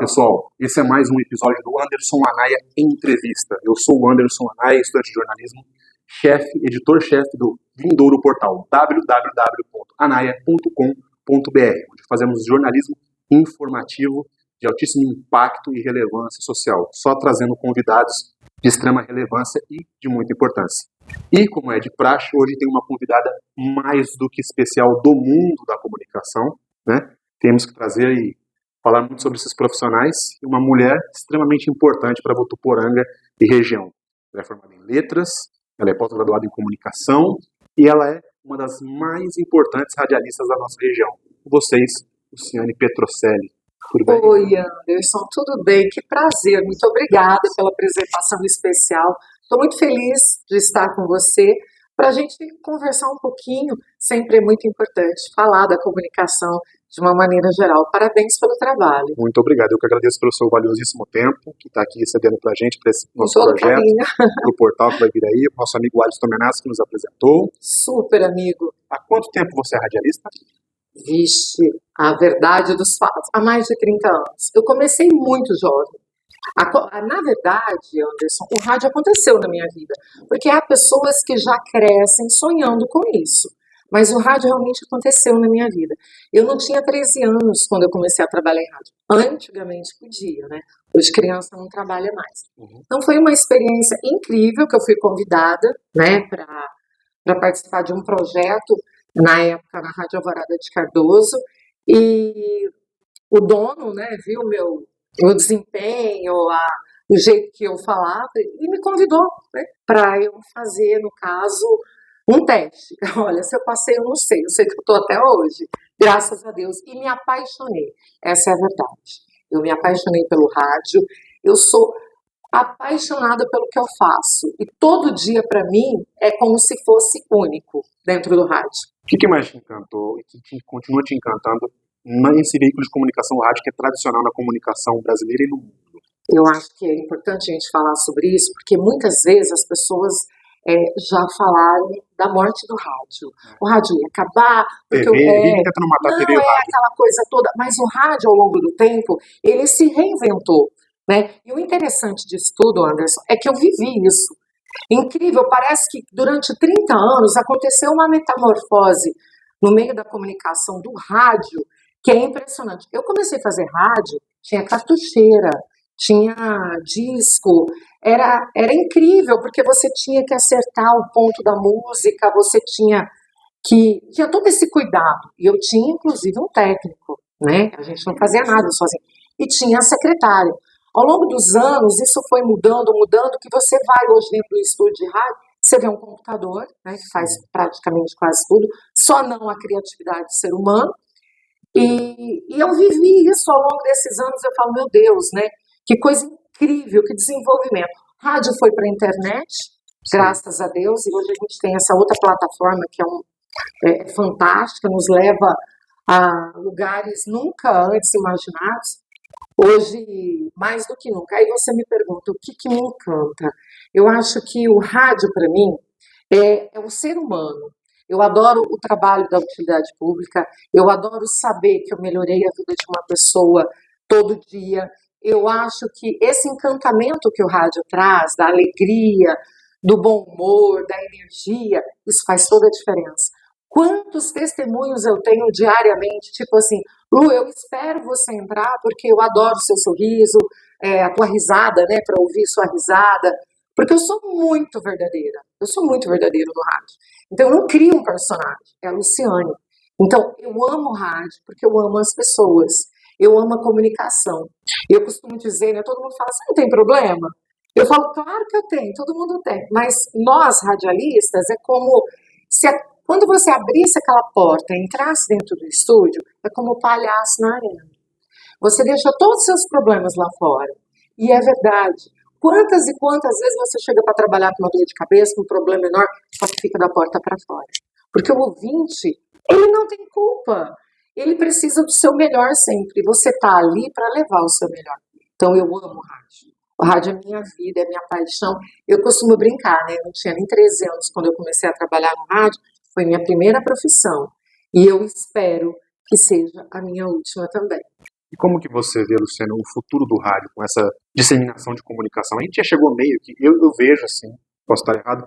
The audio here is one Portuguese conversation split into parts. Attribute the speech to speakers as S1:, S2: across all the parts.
S1: pessoal, esse é mais um episódio do Anderson Anaia Entrevista. Eu sou o Anderson Anaia, estudante de jornalismo, editor-chefe do vindouro portal www.anaia.com.br, onde fazemos jornalismo informativo de altíssimo impacto e relevância social, só trazendo convidados de extrema relevância e de muita importância. E, como é de praxe, hoje tem uma convidada mais do que especial do mundo da comunicação, né? Temos que trazer e falar muito sobre esses profissionais e uma mulher extremamente importante para Votuporanga e região. Ela é formada em letras, ela é pós-graduada em comunicação e ela é uma das mais importantes radialistas da nossa região. Com vocês, Luciane Petrocelli. Tudo bem?
S2: Oi, Anderson, tudo bem? Que prazer, muito obrigada pela apresentação especial. Estou muito feliz de estar com você para a gente conversar um pouquinho, sempre é muito importante, falar da comunicação de uma maneira geral. Parabéns pelo trabalho.
S1: Muito obrigado, eu que agradeço pelo seu valiosíssimo tempo, que está aqui cedendo para a gente, para esse nosso projeto, para o portal que vai vir aí, o nosso amigo Alisson Menas que nos apresentou.
S2: Super amigo.
S1: Há quanto tempo você é radialista?
S2: Vixe, a verdade dos fatos, há mais de 30 anos. Eu comecei muito jovem. Na verdade, Anderson, o rádio aconteceu na minha vida, porque há pessoas que já crescem sonhando com isso, mas o rádio realmente aconteceu na minha vida. Eu não tinha 13 anos quando eu comecei a trabalhar em rádio. Antigamente podia, né? Hoje criança não trabalha mais. Então foi uma experiência incrível que eu fui convidada, né, para participar de um projeto, na época na Rádio Alvorada de Cardoso, e o dono, né, viu meu desempenho, o jeito que eu falava, e me convidou, né, para eu fazer, no caso, um teste. Olha, se eu passei, eu não sei, eu sei que eu estou até hoje, graças a Deus, e me apaixonei, essa é a verdade. Eu me apaixonei pelo rádio, eu sou apaixonada pelo que eu faço, e todo dia, para mim, é como se fosse único dentro do rádio.
S1: O que mais te encantou e que continua te encantando nesse veículo de comunicação rádio que é tradicional na comunicação brasileira e no mundo?
S2: Eu acho que é importante a gente falar sobre isso, porque muitas vezes as pessoas já falaram da morte do rádio. O rádio ia acabar, porque
S1: TV, tentando matar a TV e o rádio.
S2: aquela coisa toda, mas o rádio, ao longo do tempo, ele se reinventou, né? E o interessante disso tudo, Anderson, é que eu vivi isso. Incrível, parece que durante 30 anos aconteceu uma metamorfose no meio da comunicação do rádio, que é impressionante. Eu comecei a fazer rádio, tinha cartucheira, tinha disco, era incrível, porque você tinha que acertar o ponto da música, você tinha todo esse cuidado, e eu tinha inclusive um técnico, né? A gente não fazia nada sozinho, e tinha a secretária. Ao longo dos anos, isso foi mudando, que você vai hoje dentro do estúdio de rádio, você vê um computador, né, que faz praticamente quase tudo, só não a criatividade do ser humano, e eu vivi isso ao longo desses anos, eu falo, meu Deus, né, que coisa incrível, que desenvolvimento. Rádio foi para a internet, graças a Deus, e hoje a gente tem essa outra plataforma que é fantástica, nos leva a lugares nunca antes imaginados, hoje mais do que nunca. Aí você me pergunta, o que me encanta? Eu acho que o rádio, para mim, é o ser humano. Eu adoro o trabalho da utilidade pública, eu adoro saber que eu melhorei a vida de uma pessoa todo dia. Eu acho que esse encantamento que o rádio traz, da alegria, do bom humor, da energia, isso faz toda a diferença. Quantos testemunhos eu tenho diariamente, tipo assim, Lu, eu espero você entrar porque eu adoro seu sorriso, a tua risada, né, para ouvir sua risada, porque eu sou muito verdadeira no rádio. Então eu não crio um personagem, é a Luciane. Então eu amo o rádio porque eu amo as pessoas, eu amo a comunicação. Eu costumo dizer, né, todo mundo fala, você não tem problema? Eu falo, claro que eu tenho, todo mundo tem, mas nós radialistas é como se quando você abrisse aquela porta e entrasse dentro do estúdio, é como o palhaço na arena. Você deixa todos os seus problemas lá fora. E é verdade. Quantas e quantas vezes você chega para trabalhar com uma dor de cabeça, com um problema enorme, só que fica da porta para fora. Porque o ouvinte, ele não tem culpa. Ele precisa do seu melhor sempre. Você está ali para levar o seu melhor. Então eu amo o rádio. O rádio é minha vida, é minha paixão. Eu costumo brincar, né? Eu não tinha nem 13 anos quando eu comecei a trabalhar no rádio. Foi minha primeira profissão. E eu espero que seja a minha última também.
S1: E como que você vê, Luciano, o futuro do rádio com essa disseminação de comunicação? A gente já chegou meio que, eu vejo assim, posso estar errado,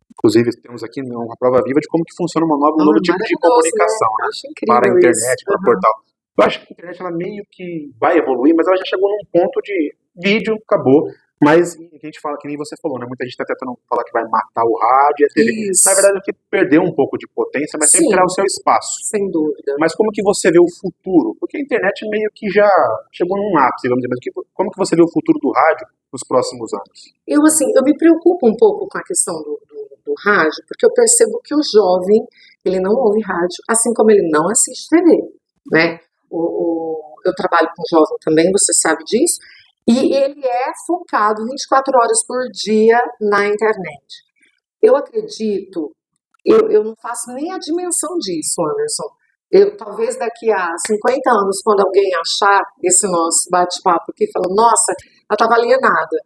S1: inclusive temos aqui uma prova viva de como que funciona um novo tipo de comunicação,
S2: né?
S1: né?
S2: Acho
S1: Para a
S2: incrível
S1: internet,
S2: isso.
S1: para o portal. Eu acho que a internet ela meio que vai evoluir, mas ela já chegou num ponto de vídeo, acabou. Mas a gente fala, que nem você falou, né? Muita gente está tentando falar que vai matar o rádio e a TV.
S2: Isso.
S1: Na verdade, é que perdeu um pouco de potência, mas sempre
S2: Sim,
S1: terá o seu espaço.
S2: sem dúvida.
S1: Mas como que você vê o futuro? Porque a internet meio que já chegou num ápice, vamos dizer, mas como que você vê o futuro do rádio nos próximos anos?
S2: Eu me preocupo um pouco com a questão do rádio, porque eu percebo que o jovem, ele não ouve rádio, assim como ele não assiste TV, né? Eu trabalho com jovem também, você sabe disso, e ele é focado 24 horas por dia na internet. Eu acredito, eu não faço nem a dimensão disso, Anderson. Talvez daqui a 50 anos, quando alguém achar esse nosso bate-papo aqui, fala, nossa, ela estava alienada.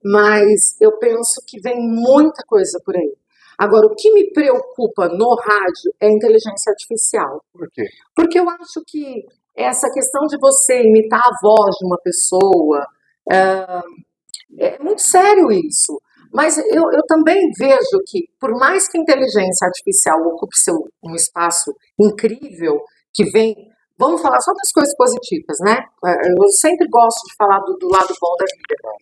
S2: Mas eu penso que vem muita coisa por aí. Agora, o que me preocupa no rádio é a inteligência artificial.
S1: Por quê?
S2: Porque eu acho que essa questão de você imitar a voz de uma pessoa, é muito sério isso. Mas eu também vejo que, por mais que a inteligência artificial ocupe um espaço incrível, que vem. Vamos falar só das coisas positivas, né? Eu sempre gosto de falar do lado bom da vida.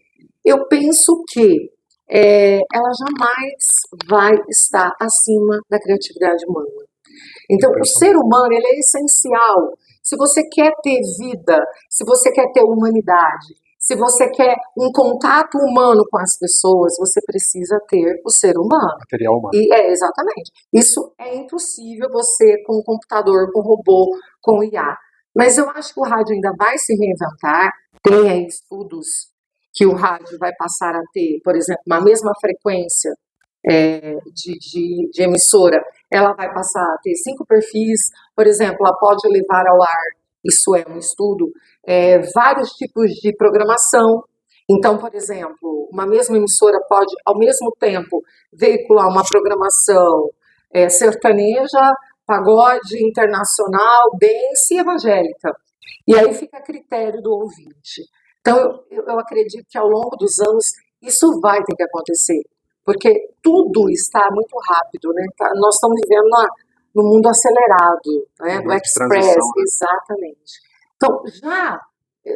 S2: Eu penso que ela jamais vai estar acima da criatividade humana. Então, o ser humano ele é essencial. Se você quer ter vida, se você quer ter humanidade, se você quer um contato humano com as pessoas, você precisa ter o ser humano.
S1: Material humano.
S2: Exatamente. Isso é impossível você com um computador, com um robô, com o IA. Mas eu acho que o rádio ainda vai se reinventar. Tem aí estudos que o rádio vai passar a ter, por exemplo, uma mesma frequência de emissora, ela vai passar a ter 5 perfis, por exemplo, ela pode levar ao ar, isso é um estudo, vários tipos de programação. Então, por exemplo, uma mesma emissora pode, ao mesmo tempo, veicular uma programação sertaneja, pagode, internacional, dance e evangélica. E aí fica a critério do ouvinte. Então, eu acredito que ao longo dos anos isso vai ter que acontecer, porque tudo está muito rápido, né? Nós estamos vivendo no mundo acelerado, né? Do express, né? Exatamente. Então,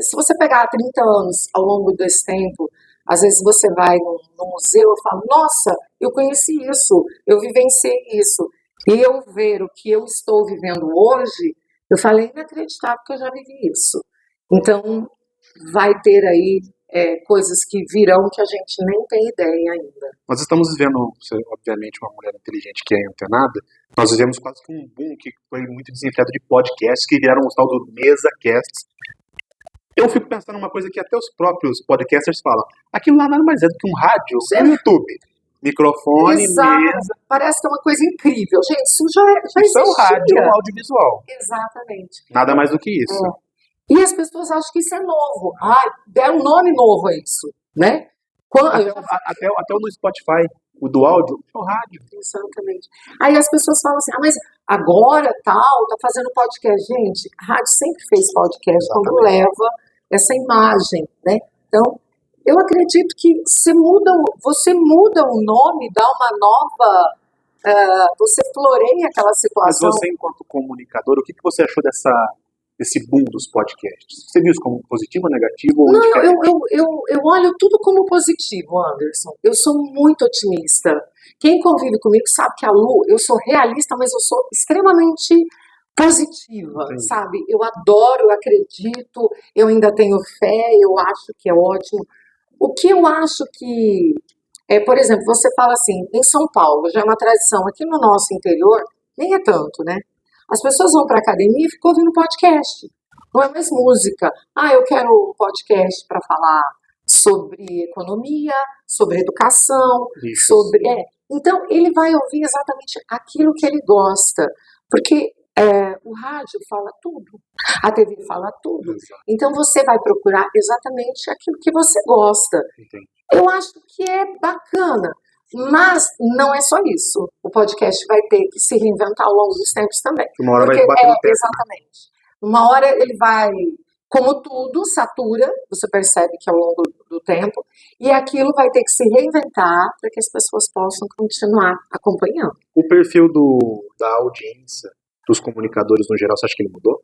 S2: se você pegar 30 anos ao longo desse tempo, às vezes você vai no museu e fala, nossa, eu conheci isso, eu vivenciei isso. E eu ver o que eu estou vivendo hoje, eu falei, inacreditável que eu já vivi isso. Então, vai ter aí coisas que virão que a gente nem tem ideia ainda.
S1: Nós estamos vivendo, você, obviamente, uma mulher inteligente que é antenada, nós vivemos quase que um boom que foi muito desenfreado de podcasts que vieram os tal do MesaCasts. Eu fico pensando uma coisa que até os próprios podcasters falam. Aquilo lá nada mais é do que um rádio no YouTube. Microfone, mesa.
S2: Parece que é uma coisa incrível. Gente, isso já existia.
S1: Isso é um rádio, um audiovisual.
S2: Exatamente.
S1: Nada mais do que isso.
S2: E as pessoas acham que isso é novo. Deram um nome novo a isso, né?
S1: Até o no Spotify, o do áudio, é o rádio.
S2: Exatamente. Aí as pessoas falam assim, mas agora tá fazendo podcast. Gente, a rádio sempre fez podcast. Exatamente. Quando leva essa imagem, né? Então, eu acredito que você muda o nome, dá uma nova... você floreia aquela situação.
S1: Mas você, enquanto comunicador, o que você achou desse boom dos podcasts? Você viu isso como positivo ou negativo?
S2: Não, eu olho tudo como positivo, Anderson. Eu sou muito otimista. Quem convive comigo sabe que a Lu, eu sou realista, mas eu sou extremamente positiva, sabe? Eu adoro, eu acredito, eu ainda tenho fé, eu acho que é ótimo. O que eu acho que... por exemplo, você fala assim, em São Paulo, já é uma tradição, aqui no nosso interior, nem é tanto, né? As pessoas vão para a academia e ficam ouvindo podcast. Não é mais música. Eu quero um podcast para falar sobre economia, sobre educação, sobre... Então, ele vai ouvir exatamente aquilo que ele gosta. Porque o rádio fala tudo, a TV fala tudo. Então, você vai procurar exatamente aquilo que você gosta. Eu acho que é bacana. Mas não é só isso. O podcast vai ter que se reinventar ao longo dos tempos também.
S1: Uma hora vai bater no teto.
S2: Exatamente. Uma hora ele vai como tudo, satura, você percebe que ao longo do tempo, e aquilo vai ter que se reinventar para que as pessoas possam continuar acompanhando.
S1: O perfil da audiência, dos comunicadores no geral, você acha que ele mudou?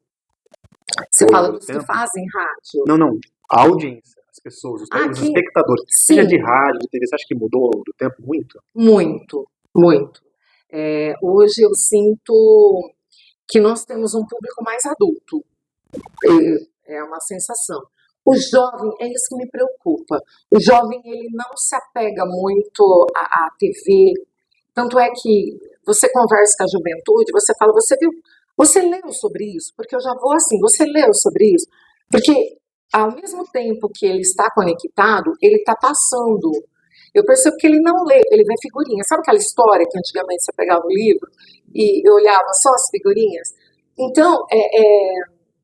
S2: Você
S1: Ao
S2: fala
S1: longo do
S2: dos que
S1: tempo?
S2: fazem rádio?
S1: Não. A audiência, as pessoas, os
S2: Que
S1: espectadores,
S2: sim,
S1: seja de rádio, de TV, você acha que mudou ao longo do tempo muito?
S2: muito. Hoje eu sinto que nós temos um público mais adulto. É uma sensação. O jovem, é isso que me preocupa. O jovem, ele não se apega muito à TV. Tanto é que você conversa com a juventude, você fala, você viu, você leu sobre isso? Porque eu já vou assim, você leu sobre isso? Porque ao mesmo tempo que ele está conectado, ele está passando. Eu percebo que ele não lê, ele vê figurinhas. Sabe aquela história que antigamente você pegava o livro e eu olhava só as figurinhas? Então,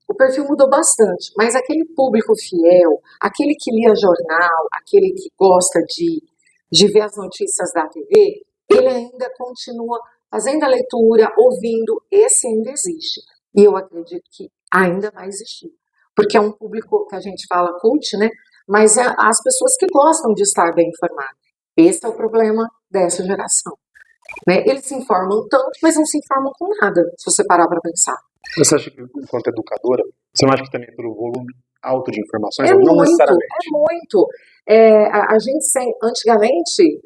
S2: o perfil mudou bastante, mas aquele público fiel, aquele que lia jornal, aquele que gosta de ver as notícias da TV, ele ainda continua fazendo a leitura, ouvindo, esse ainda existe. E eu acredito que ainda vai existir. Porque é um público que a gente fala cult, né? Mas é as pessoas que gostam de estar bem informadas. Esse é o problema dessa geração. Né? Eles se informam tanto, mas não se informam com nada, se você parar para pensar.
S1: Você acha que, enquanto educadora, você não acha que também pelo volume alto de informações?
S2: É
S1: Não
S2: muito,
S1: necessariamente.
S2: é muito. A gente, antigamente,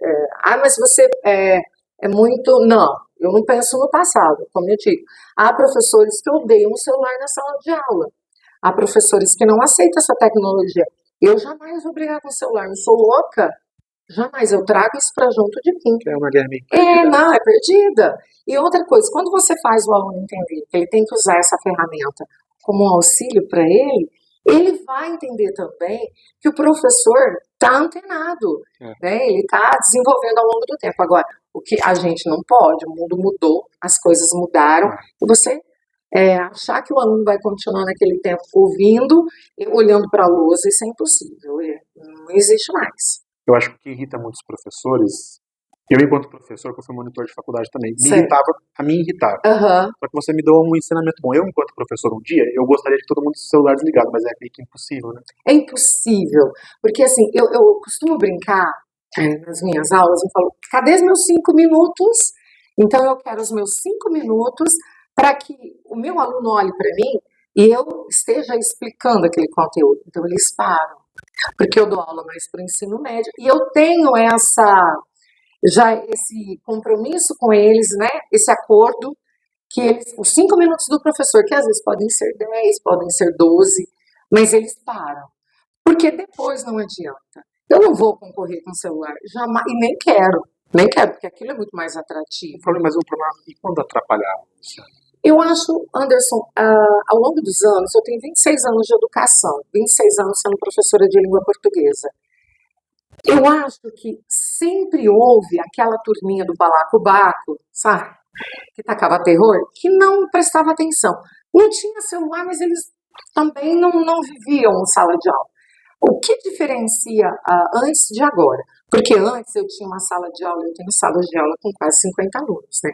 S2: mas você é muito... Não, eu não penso no passado, como eu digo. Há professores que odeiam o celular na sala de aula. Há professores que não aceitam essa tecnologia. Eu jamais vou brigar com o celular, não sou louca. Jamais, eu trago isso para junto de mim.
S1: É uma guerra meio perdida.
S2: Não, é perdida. E outra coisa, quando você faz o aluno entender que ele tem que usar essa ferramenta como um auxílio para ele vai entender também que o professor está antenado, né? Ele está desenvolvendo ao longo do tempo. Agora, o que a gente não pode, o mundo mudou, as coisas mudaram, e você achar que o aluno vai continuar naquele tempo ouvindo e olhando para a lousa, isso é impossível, não existe mais.
S1: Eu acho que o que irrita muitos professores, eu enquanto professor, que eu fui monitor de faculdade também, me irritava. Só que você me deu um ensinamento bom. Eu, enquanto professor, um dia, eu gostaria de todo mundo com o celular desligado, mas é meio que impossível, né?
S2: É impossível, porque assim, eu costumo brincar nas minhas aulas, eu falo, cadê os meus 5 minutos? Então eu quero os meus 5 minutos para que o meu aluno olhe para mim e eu esteja explicando aquele conteúdo. Então eles param, porque eu dou aula mais para o ensino médio e eu tenho esse compromisso com eles, né? Esse acordo que os 5 minutos do professor, que às vezes podem ser 10, podem ser 12, mas eles param. Porque depois não adianta. Eu não vou concorrer com o celular, jamais, e nem quero, porque aquilo é muito mais atrativo.
S1: Mas o problema é quando atrapalhar.
S2: Eu acho, Anderson, ao longo dos anos, eu tenho 26 anos de educação, 26 anos sendo professora de língua portuguesa. Eu acho que sempre houve aquela turminha do balacobaco, sabe? Que tacava terror, que não prestava atenção. Não tinha celular, mas eles também não viviam sala de aula. O que diferencia antes de agora? Porque antes eu tinha uma sala de aula, eu tenho sala de aula com quase 50 alunos, né?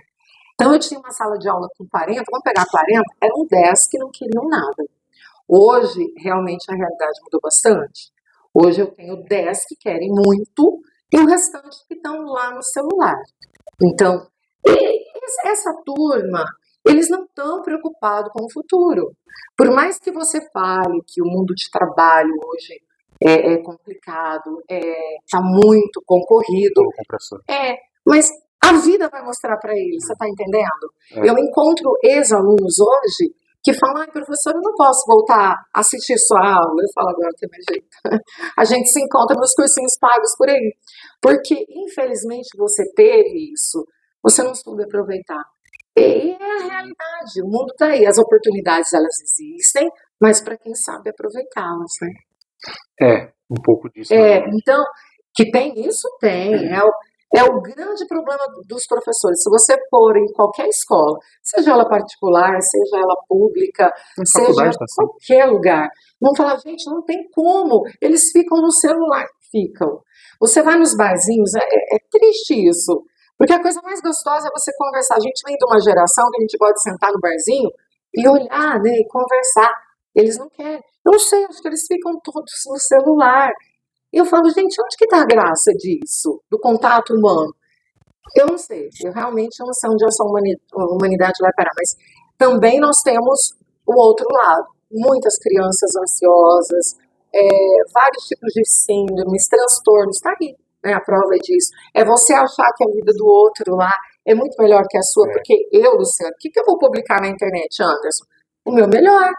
S2: Então eu tinha uma sala de aula com 40, vamos pegar 40, eram 10 que não queriam nada. Hoje, realmente, a realidade mudou bastante. Hoje eu tenho 10 que querem muito e o restante que estão lá no celular. Então, essa turma, eles não estão preocupados com o futuro. Por mais que você fale que o mundo de trabalho hoje é complicado, está muito concorrido, mas a vida vai mostrar para eles, você está entendendo? Eu encontro ex-alunos hoje que falam, professor, eu não posso voltar a assistir sua aula. Eu falo, agora tem mais jeito. A gente se encontra nos cursinhos pagos por aí. Porque, infelizmente, você teve isso, você não soube aproveitar. E é a realidade, o mundo está aí, as oportunidades elas existem, mas para quem sabe aproveitá-las, né?
S1: Um pouco disso.
S2: Então, que tem isso, tem. É o grande problema dos professores. Se você for em qualquer escola, seja ela particular, seja ela pública, seja qualquer lugar, vão falar, gente, não tem como, eles ficam no celular. Ficam. Você vai nos barzinhos, é triste isso, porque a coisa mais gostosa é você conversar. A gente vem de uma geração que a gente gosta de sentar no barzinho e olhar, né, e conversar. Eles não querem. Eu não sei, acho que eles ficam todos no celular. E eu falo, gente, onde que está a graça disso, do contato humano? Eu não sei, eu realmente não sei onde essa humanidade vai parar, mas também nós temos o outro lado. Muitas crianças ansiosas, vários tipos de síndromes, transtornos, tá aí, né? A prova é disso. É você achar que a vida do outro lá é muito melhor que a sua, porque eu, Luciano, o que eu vou publicar na internet, Anderson? O meu melhor,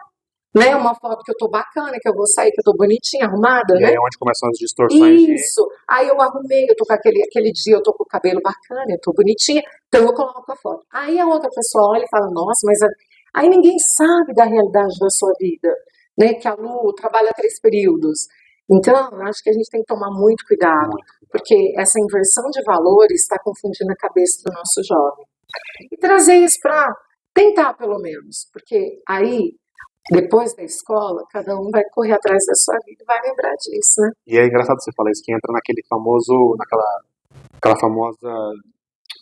S2: né? Uma foto que eu tô bacana, que eu vou sair, que eu tô bonitinha, arrumada,
S1: E
S2: né?
S1: aí é onde começam as distorções
S2: Isso. Aí eu arrumei, eu tô com aquele dia, eu tô com o cabelo bacana, eu tô bonitinha, então eu coloco a foto. Aí a outra pessoa olha e fala, nossa, mas aí ninguém sabe da realidade da sua vida, né? Que a Lu trabalha 3 períodos. Então, eu acho que a gente tem que tomar muito cuidado, porque essa inversão de valores está confundindo a cabeça do nosso jovem. E trazer isso para tentar, pelo menos, porque aí, depois da escola, cada um vai correr atrás da sua vida e vai lembrar disso, né?
S1: E é engraçado você falar isso, que entra naquela famosa,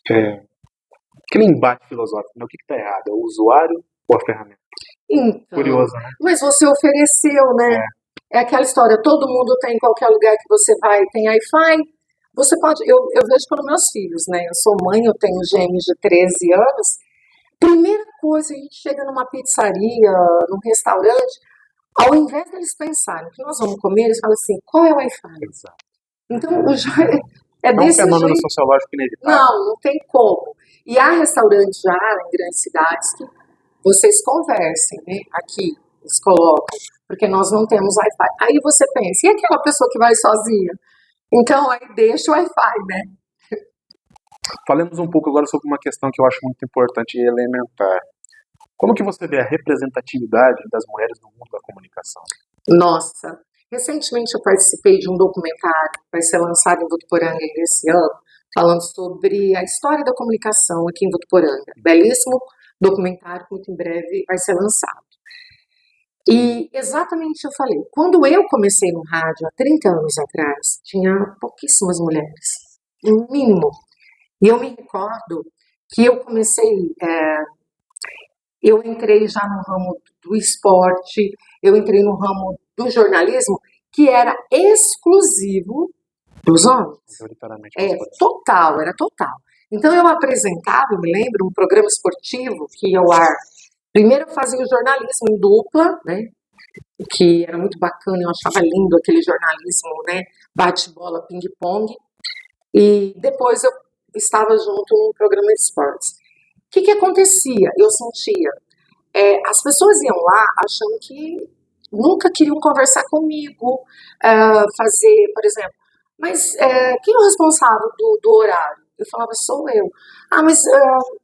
S1: aquele embate filosófico, né? O que está errado? É o usuário ou a ferramenta?
S2: Então,
S1: Curioso, né?
S2: mas você ofereceu, né? É aquela história, todo mundo tem, em qualquer lugar que você vai, tem Wi-Fi. Você pode, eu vejo pelos meus filhos, né? Eu sou mãe, eu tenho gêmeos de 13 anos. Primeira coisa, a gente chega numa pizzaria, num restaurante, ao invés deles pensarem o que nós vamos comer, eles falam assim, qual é o Wi-Fi?
S1: Exato.
S2: Então, é
S1: É um
S2: desse
S1: fenômeno
S2: jeito.
S1: sociológico inevitável.
S2: Não tem como. E há restaurantes já em grandes cidades que vocês conversem, né? Aqui, eles colocam, porque nós não temos Wi-Fi. Aí você pensa, e aquela pessoa que vai sozinha? Então, aí deixa o Wi-Fi, né?
S1: Falemos um pouco agora sobre uma questão que eu acho muito importante e elementar. Como que você vê a representatividade das mulheres no mundo da comunicação?
S2: Nossa, recentemente eu participei de um documentário que vai ser lançado em Votuporanga esse ano, falando sobre a história da comunicação aqui em Votuporanga. Belíssimo documentário que muito em breve vai ser lançado. E exatamente eu falei, quando eu comecei no rádio há 30 anos atrás, tinha pouquíssimas mulheres, no mínimo. E eu me recordo que eu comecei, eu entrei já no ramo do esporte, eu entrei no ramo do jornalismo, que era exclusivo dos homens.
S1: Majoritariamente
S2: É,
S1: masculino.
S2: era total. Então eu apresentava, eu me lembro, um programa esportivo que ia ao ar. Primeiro eu fazia o jornalismo em dupla, né? Que era muito bacana, eu achava lindo aquele jornalismo, né? Bate-bola, ping-pong. E depois eu estava junto num programa de esportes. O que acontecia? Eu sentia, as pessoas iam lá achando que nunca queriam conversar comigo, fazer, por exemplo, mas quem é o responsável do horário? Eu falava, sou eu. Ah, mas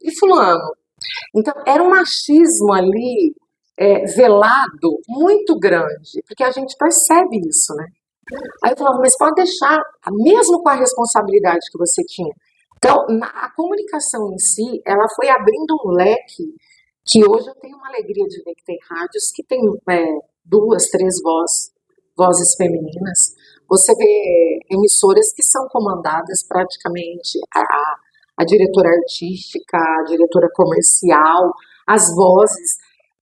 S2: e fulano? Então, era um machismo ali velado muito grande, porque a gente percebe isso, né? Aí eu falava, mas pode deixar, mesmo com a responsabilidade que você tinha. Então, a comunicação em si, ela foi abrindo um leque que hoje eu tenho uma alegria de ver que tem rádios que tem 2, 3 vozes femininas. Você vê emissoras que são comandadas praticamente a diretora artística, a diretora comercial, as vozes,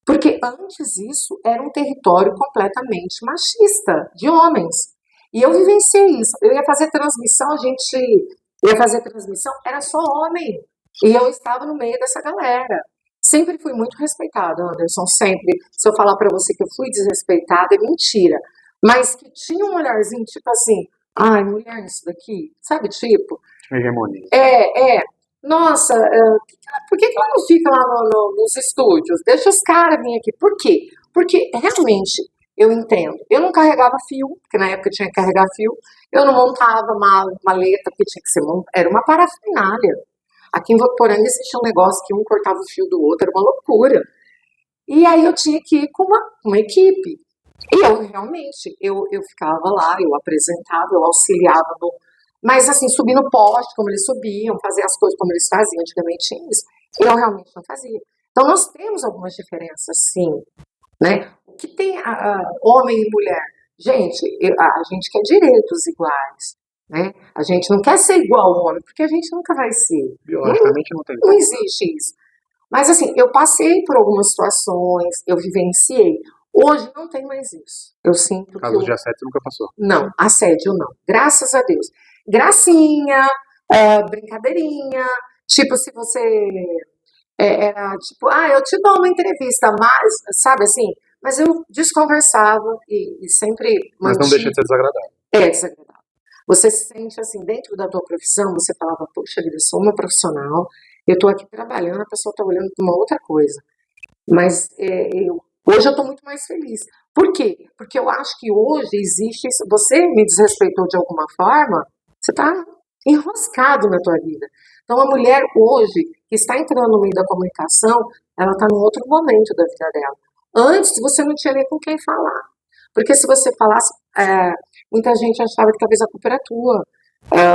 S2: porque antes isso era um território completamente machista, de homens. E eu vivenciei isso. Eu ia fazer transmissão, era só homem. E eu estava no meio dessa galera. Sempre fui muito respeitada, Anderson, sempre. Se eu falar pra você que eu fui desrespeitada, é mentira. Mas que tinha um olharzinho, tipo assim, ai, mulher nisso daqui, sabe, tipo?
S1: Hegemonia.
S2: Nossa, por que ela não fica lá nos estúdios? Deixa os caras virem aqui. Por quê? Porque realmente, eu entendo. Eu não carregava fio, porque na época tinha que carregar fio. Eu não montava maleta, porque tinha que ser era uma parafernália. Aqui em Votuporanga existia um negócio que um cortava o fio do outro, era uma loucura. E aí eu tinha que ir com uma equipe. E eu realmente, eu ficava lá, eu apresentava, eu auxiliava mas assim, subir no poste como eles subiam, fazer as coisas como eles faziam, antigamente tinha isso. Eu realmente não fazia. Então nós temos algumas diferenças, sim, né? O que tem homem e mulher? Gente, a gente quer direitos iguais, né? A gente não quer ser igual ao homem, porque a gente nunca vai ser.
S1: Biologicamente não tem
S2: Não existe isso. Mas assim, eu passei por algumas situações, eu vivenciei. Hoje não tem mais isso. Eu sinto que
S1: Casos de assédio você nunca passou.
S2: não, assédio não. Graças a Deus. Gracinha, brincadeirinha. Tipo, se você era tipo, eu te dou uma entrevista, mas, sabe assim? Mas eu desconversava e sempre
S1: Mas não deixa
S2: mantinha.
S1: de ser desagradável.
S2: É desagradável. Você se sente assim, dentro da tua profissão, você falava, poxa vida, eu sou uma profissional, eu tô aqui trabalhando, a pessoa tá olhando para uma outra coisa. Mas hoje eu estou muito mais feliz. Por quê? Porque eu acho que hoje existe. Você me desrespeitou de alguma forma, você está enroscado na tua vida. Então a mulher hoje, que está entrando no meio da comunicação, ela está num outro momento da vida dela. Antes você não tinha nem com quem falar. Porque se você falasse, muita gente achava que talvez a culpa era tua.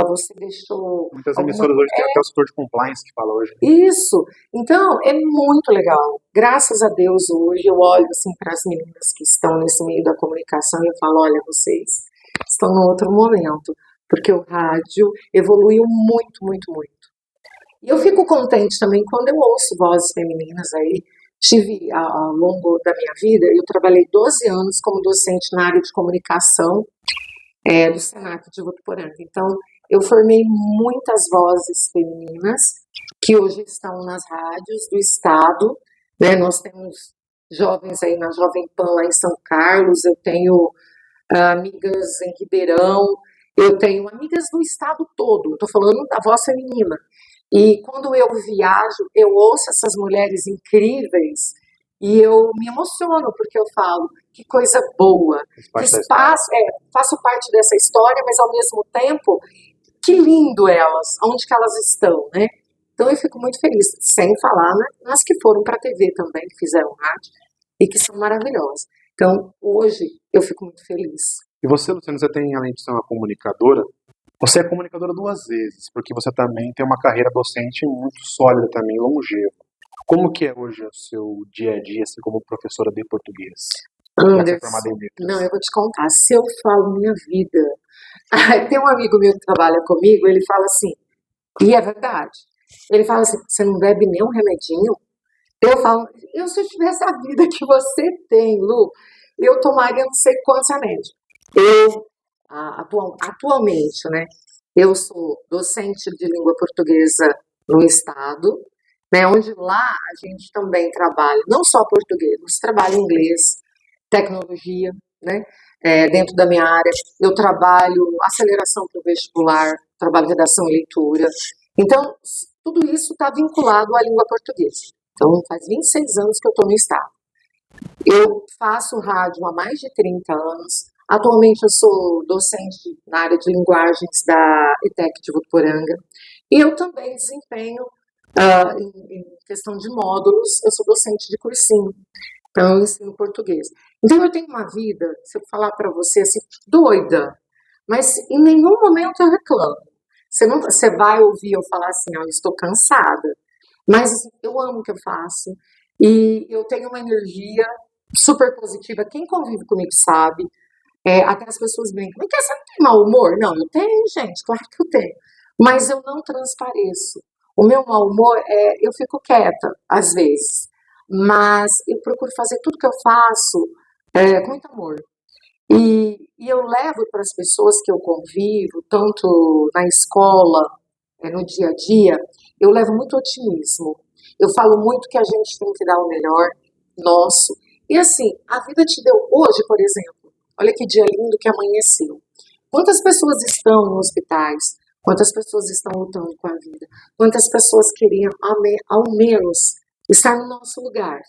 S2: Você deixou
S1: Muitas
S2: alguma
S1: emissoras hoje tem até o setor de compliance que fala hoje.
S2: isso. Então, é muito legal. Graças a Deus, hoje eu olho assim para as meninas que estão nesse meio da comunicação e eu falo, olha, vocês estão num outro momento, porque o rádio evoluiu muito, muito, muito. E eu fico contente também quando eu ouço vozes femininas aí. Tive, ao longo da minha vida, eu trabalhei 12 anos como docente na área de comunicação do Senac de Votuporanga. Então, eu formei muitas vozes femininas que hoje estão nas rádios do estado, né? Nós temos jovens aí na Jovem Pan lá em São Carlos, eu tenho amigas em Ribeirão, eu tenho amigas do estado todo, estou falando da voz feminina. E quando eu viajo, eu ouço essas mulheres incríveis e eu me emociono, porque eu falo, que coisa boa, faço parte dessa história, mas ao mesmo tempo, que lindo elas, onde que elas estão, né? Então eu fico muito feliz, sem falar nas que foram para a TV também, que fizeram rádio, e que são maravilhosas. Então, hoje, eu fico muito feliz.
S1: E você, Luciana, você tem, além de ser uma comunicadora, você é comunicadora 2 vezes, porque você também tem uma carreira docente muito sólida também, longeva. Como que é hoje o seu dia a dia, assim, como professora de português?
S2: Anderson, não, eu vou te contar, se eu falo minha vida... Tem um amigo meu que trabalha comigo, ele fala assim, e é verdade, ele fala assim, você não bebe nem um remedinho? Eu falo, se eu tivesse a vida que você tem, Lu, eu tomaria não sei quantos remédios. Eu, atualmente, né, eu sou docente de língua portuguesa no estado, né, onde lá a gente também trabalha, não só português, mas trabalha inglês, tecnologia, né, dentro da minha área. Eu trabalho aceleração para o vestibular, trabalho redação e leitura. Então, tudo isso está vinculado à língua portuguesa. Então, faz 26 anos que eu estou no estado. Eu faço rádio há mais de 30 anos. Atualmente eu sou docente na área de linguagens da ETEC de Votuporanga. E eu também desempenho, em questão de módulos, eu sou docente de cursinho. Então eu ensino português. Então eu tenho uma vida, se eu falar para você assim, doida, mas em nenhum momento eu reclamo. Você vai ouvir eu falar assim, eu estou cansada. Mas assim, eu amo o que eu faço e eu tenho uma energia super positiva. Quem convive comigo sabe. Até as pessoas brincam, mas você não tem mau humor? Não, eu tenho, gente, claro que eu tenho. Mas eu não transpareço. O meu mau humor eu fico quieta, às vezes. Mas eu procuro fazer tudo que eu faço com muito amor. E eu levo para as pessoas que eu convivo, tanto na escola, no dia a dia, eu levo muito otimismo. Eu falo muito que a gente tem que dar o melhor nosso. E assim, a vida te deu hoje, por exemplo, olha que dia lindo que amanheceu. Quantas pessoas estão nos hospitais? Quantas pessoas estão lutando com a vida? Quantas pessoas queriam, ao menos, estar no nosso lugar?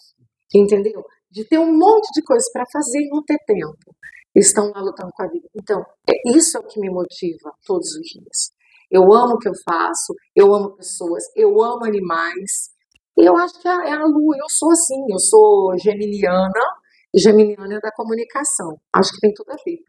S2: Entendeu? De ter um monte de coisas para fazer e não ter tempo. Estão lá lutando com a vida. Então, isso é o que me motiva todos os dias. Eu amo o que eu faço, eu amo pessoas, eu amo animais. E eu acho que é a Lu, eu sou assim, eu sou geminiana, e geminiana é da comunicação. Acho que tem tudo a ver.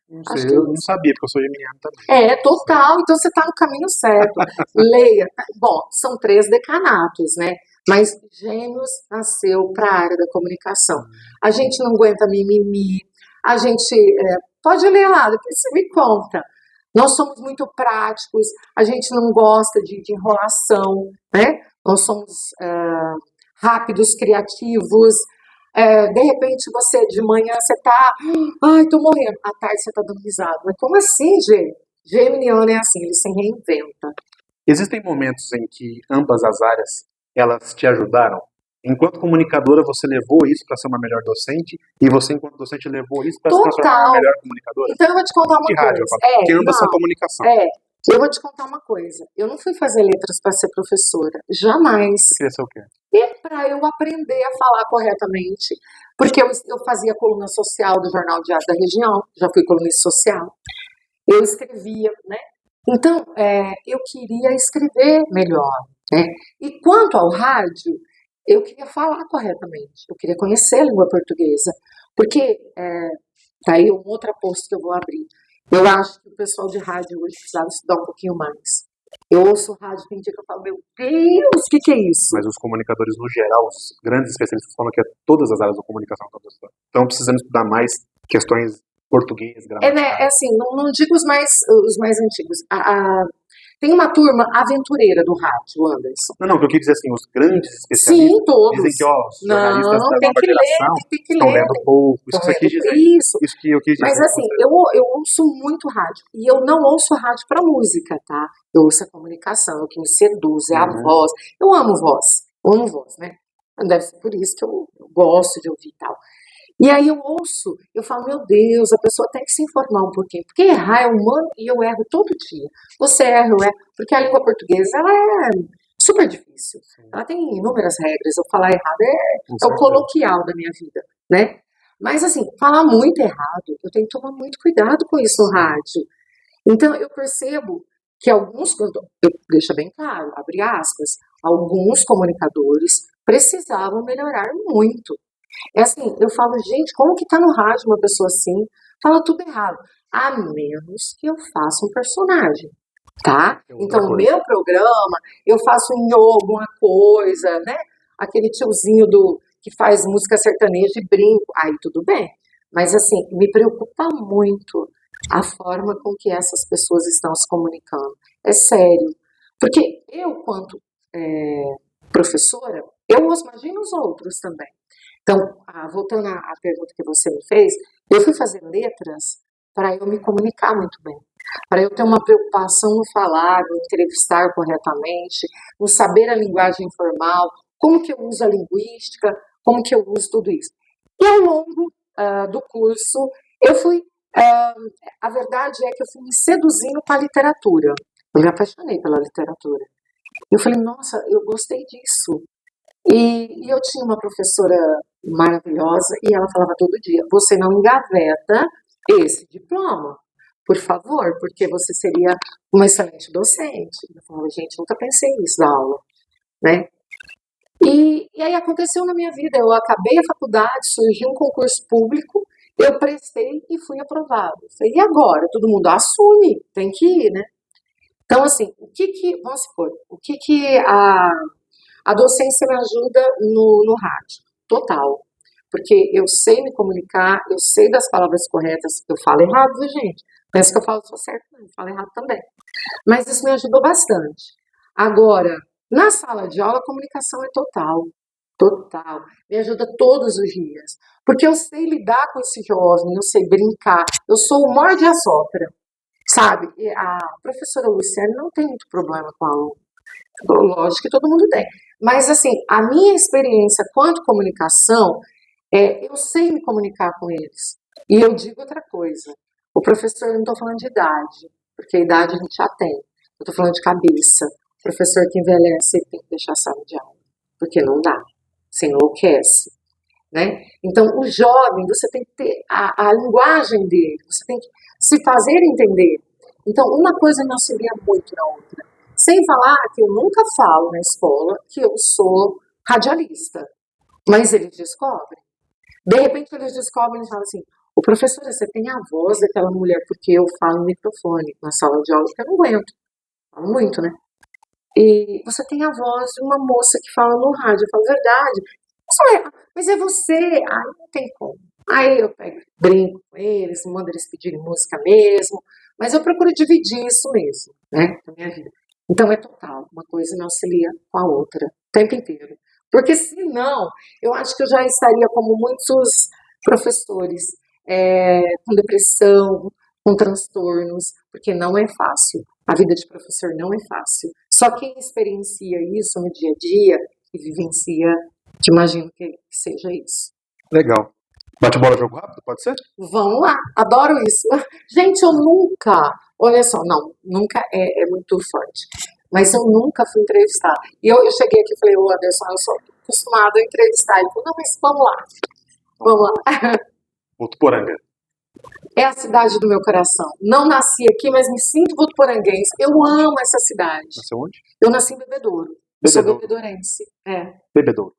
S1: Não sei, eu não sabia, porque eu sou geminiano também.
S2: Total, então você está no caminho certo. Leia. Bom, são 3 decanatos, né? Mas Gêmeos nasceu para a área da comunicação. A gente não aguenta mimimi, a gente pode ler lá, depois você me conta. Nós somos muito práticos, a gente não gosta de enrolação, né? Nós somos rápidos, criativos, De repente você, de manhã, você tá, ai, tô morrendo. À tarde você tá dando risada. Mas como assim, gente? Geminiano é assim, ele se reinventa.
S1: Existem momentos em que ambas as áreas, elas te ajudaram? Enquanto comunicadora, você levou isso para ser uma melhor docente, e você, enquanto docente, levou isso para se transformar numa
S2: Total.
S1: melhor comunicadora?
S2: Então eu vou te contar
S1: De
S2: uma
S1: rádio, eu
S2: coisa.
S1: falo, porque ambas são comunicação.
S2: Eu vou te contar uma coisa. Eu não fui fazer letras para ser professora. Jamais.
S1: Você queria ser o quê?
S2: E para eu aprender a falar corretamente, porque eu fazia coluna social do Jornal Diário da Região, já fui colunista social, eu escrevia, né? Então, eu queria escrever melhor, né? E quanto ao rádio, eu queria falar corretamente, eu queria conhecer a língua portuguesa, porque, tá aí um outro posto que eu vou abrir. Eu acho que o pessoal de rádio hoje precisava estudar um pouquinho mais. Eu ouço rádio, tem dia que eu falo, meu Deus, o que é isso?
S1: Mas os comunicadores, no geral, os grandes especialistas falam que todas as áreas da comunicação estão precisando estudar mais questões português, gramaticais.
S2: Assim, não digo os mais antigos. Tem uma turma aventureira do rádio, Anderson.
S1: Não, o que eu quis dizer assim, os grandes
S2: Sim,
S1: especialistas
S2: todos.
S1: dizem que, os jornalistas da
S2: tem
S1: nova
S2: que
S1: geração
S2: ler, tem que
S1: estão
S2: ler.
S1: lendo pouco. Isso que você quis dizer.
S2: Isso.
S1: Isso que eu quis dizer.
S2: Mas assim, eu ouço muito rádio. E eu não ouço rádio para música, tá? Eu ouço a comunicação, o que me seduz é a voz. Eu amo voz, né? Deve ser por isso que eu gosto de ouvir e tal. E aí eu ouço, eu falo, meu Deus, a pessoa tem que se informar um pouquinho, porque errar é humano e eu erro todo dia. Você erra, eu erro, porque a língua portuguesa, ela é super difícil. Ela tem inúmeras regras, eu falar errado é o coloquial da minha vida, né? Mas assim, falar muito errado, eu tenho que tomar muito cuidado com isso no rádio. Então eu percebo que alguns, deixa bem claro, abre aspas, alguns comunicadores precisavam melhorar muito. É assim, eu falo, gente, como que tá no rádio uma pessoa assim? Fala tudo errado. A menos que eu faça um personagem, tá? Então, o meu programa, eu faço em alguma coisa, né? Aquele tiozinho que faz música sertaneja e brinco. Aí tudo bem. Mas assim, me preocupa muito a forma com que essas pessoas estão se comunicando. É sério. Porque eu, quanto professora, eu os imagino os outros também. Então, voltando à pergunta que você me fez, eu fui fazer letras para eu me comunicar muito bem, para eu ter uma preocupação no falar, no entrevistar corretamente, no saber a linguagem informal, como que eu uso a linguística, como que eu uso tudo isso. E ao longo do curso, eu fui, a verdade é que eu fui me seduzindo com a literatura. Eu me apaixonei pela literatura. Eu falei, nossa, eu gostei disso. E eu tinha uma professora maravilhosa e ela falava todo dia: você não engaveta esse diploma, por favor, porque você seria uma excelente docente. Eu falava, gente, nunca pensei nisso da aula, né? E aí aconteceu na minha vida, eu acabei a faculdade, surgiu um concurso público, eu prestei e fui aprovada. Eu falei, e agora? Todo mundo assume, tem que ir, né? Então, assim, vamos supor, a docência me ajuda no rádio, total. Porque eu sei me comunicar, eu sei das palavras corretas, eu falo errado, viu, gente? Pensa que eu falo só certo, não, eu falo errado também. Mas isso me ajudou bastante. Agora, na sala de aula, a comunicação é total. Total. Me ajuda todos os dias. Porque eu sei lidar com esse jovem, eu sei brincar, eu sou o morde e assopra. Sabe? E a professora Luciane não tem muito problema com aluno. Lógico que todo mundo tem. Mas, assim, a minha experiência quanto comunicação, eu sei me comunicar com eles. E eu digo outra coisa. O professor, eu não estou falando de idade, porque a idade a gente já tem. Eu estou falando de cabeça. O professor que envelhece, ele tem que deixar a sala de aula. Porque não dá. Você enlouquece. Né? Então, o jovem, você tem que ter a linguagem dele. Você tem que se fazer entender. Então, uma coisa me auxilia muito na outra. Sem falar que eu nunca falo na escola que eu sou radialista. Mas eles descobrem. De repente eles descobrem e falam assim, ô professora, você tem a voz daquela mulher, porque eu falo no microfone na sala de aula, que eu não aguento. Falo muito, né? E você tem a voz de uma moça que fala no rádio. Eu falo, verdade. Mas é você. Aí não tem como. Aí eu brinco com eles, mando eles pedirem música mesmo. Mas eu procuro dividir isso mesmo, né? Na minha vida. Então é total. Uma coisa me auxilia com a outra. O tempo inteiro. Porque senão, eu acho que eu já estaria como muitos professores, com depressão, com transtornos, porque não é fácil. A vida de professor não é fácil. Só quem experiencia isso no dia a dia e vivencia, que imagino que seja isso.
S1: Legal. Bate-bola, jogo rápido, pode ser?
S2: Vamos lá, adoro isso. Gente, eu nunca, olha só, não, nunca é muito forte, mas eu nunca fui entrevistar. E eu cheguei aqui e falei, ô Anderson, eu sou acostumado a entrevistar. Ele falou, não, mas vamos lá.
S1: Votuporanga.
S2: É a cidade do meu coração. Não nasci aqui, mas me sinto votuporanguense. Eu amo essa cidade.
S1: Nasceu onde?
S2: Eu nasci em Bebedouro. Eu sou
S1: Bebedouro.
S2: bebedorense.
S1: Bebedouro.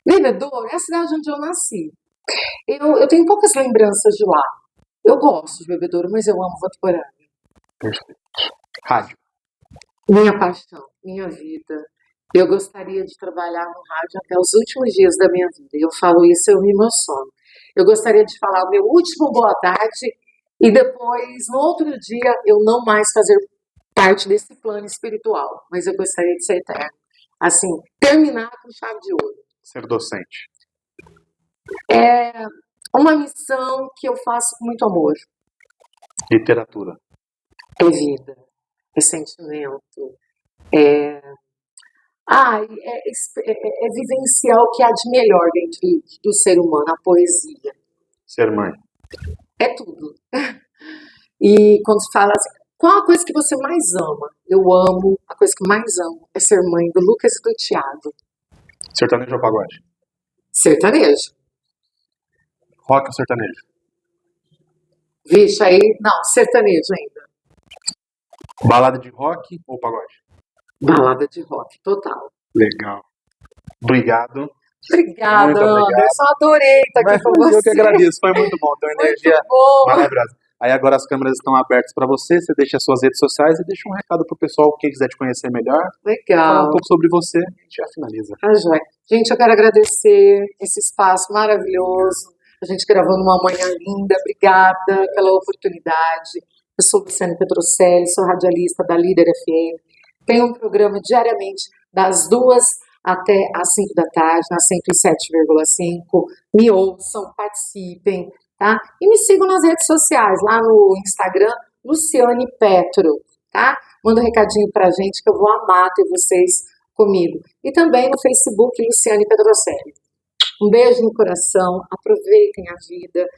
S2: Bebedouro é a cidade onde eu nasci. Eu tenho poucas lembranças de lá. Eu gosto de Bebedouro, mas eu amo Votuporanga.
S1: Perfeito. Rádio.
S2: Minha paixão, minha vida. Eu gostaria de trabalhar no rádio até os últimos dias da minha vida. Eu falo isso, eu me emociono. Eu gostaria de falar o meu último boa tarde e depois, no outro dia, eu não mais fazer parte desse plano espiritual. Mas eu gostaria de ser eterno. Assim, terminar com chave de ouro.
S1: Ser docente.
S2: É uma missão que eu faço com muito amor.
S1: Literatura.
S2: É vida, é sentimento, é vivenciar o que há de melhor dentro do ser humano, a poesia.
S1: Ser mãe.
S2: É tudo. E quando se fala assim, qual a coisa que você mais ama? Eu amo, a coisa que eu mais amo é ser mãe do Lucas e do Thiago.
S1: Sertanejo ou pagode?
S2: Sertanejo.
S1: Rock ou sertanejo?
S2: Vixe, aí, não, sertanejo ainda.
S1: Balada de rock ou pagode?
S2: Balada de rock, total.
S1: Legal. Obrigado.
S2: Obrigada,
S1: Muito obrigado.
S2: Anderson. Adorei estar aqui com você.
S1: Eu que agradeço, foi muito bom. Tem uma energia
S2: Muito bom.
S1: maravilhosa. Aí agora as câmeras estão abertas para você deixa as suas redes sociais e deixa um recado pro pessoal, quem quiser te conhecer melhor, falar
S2: Legal.
S1: um pouco sobre você, a gente já finaliza.
S2: Ah, joia. Gente, eu quero agradecer esse espaço maravilhoso, a gente gravando uma manhã linda, obrigada pela oportunidade. Eu sou Luciane Petrocelli, sou radialista da Líder FM, tenho um programa diariamente das 2 até às 5 da tarde, na 107,5, me ouçam, participem, tá? E me sigam nas redes sociais, lá no Instagram, Luciane Petro, tá? Manda um recadinho pra gente que eu vou amar ter vocês comigo. E também no Facebook, Luciane Petrocelli. Um beijo no coração, aproveitem a vida,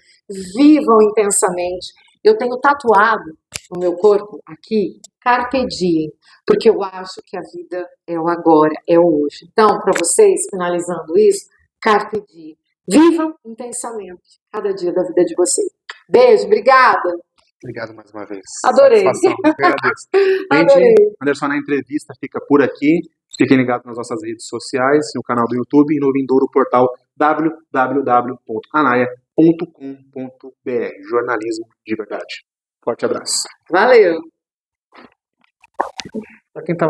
S2: vivam intensamente. Eu tenho tatuado no meu corpo, aqui, Carpe Diem, porque eu acho que a vida é o agora, é o hoje. Então, para vocês, finalizando isso, Carpe Diem. Vivam intensamente cada dia da vida de vocês. Beijo, obrigada.
S1: Obrigado mais uma vez.
S2: Adorei.
S1: Satisfação, eu agradeço.
S2: Adorei.
S1: Gente, Anderson, na entrevista fica por aqui. Fiquem ligados nas nossas redes sociais, no canal do YouTube e no Vindouro portal www.anaia.com.br. Jornalismo de verdade. Forte abraço.
S2: Valeu.
S1: Pra quem tá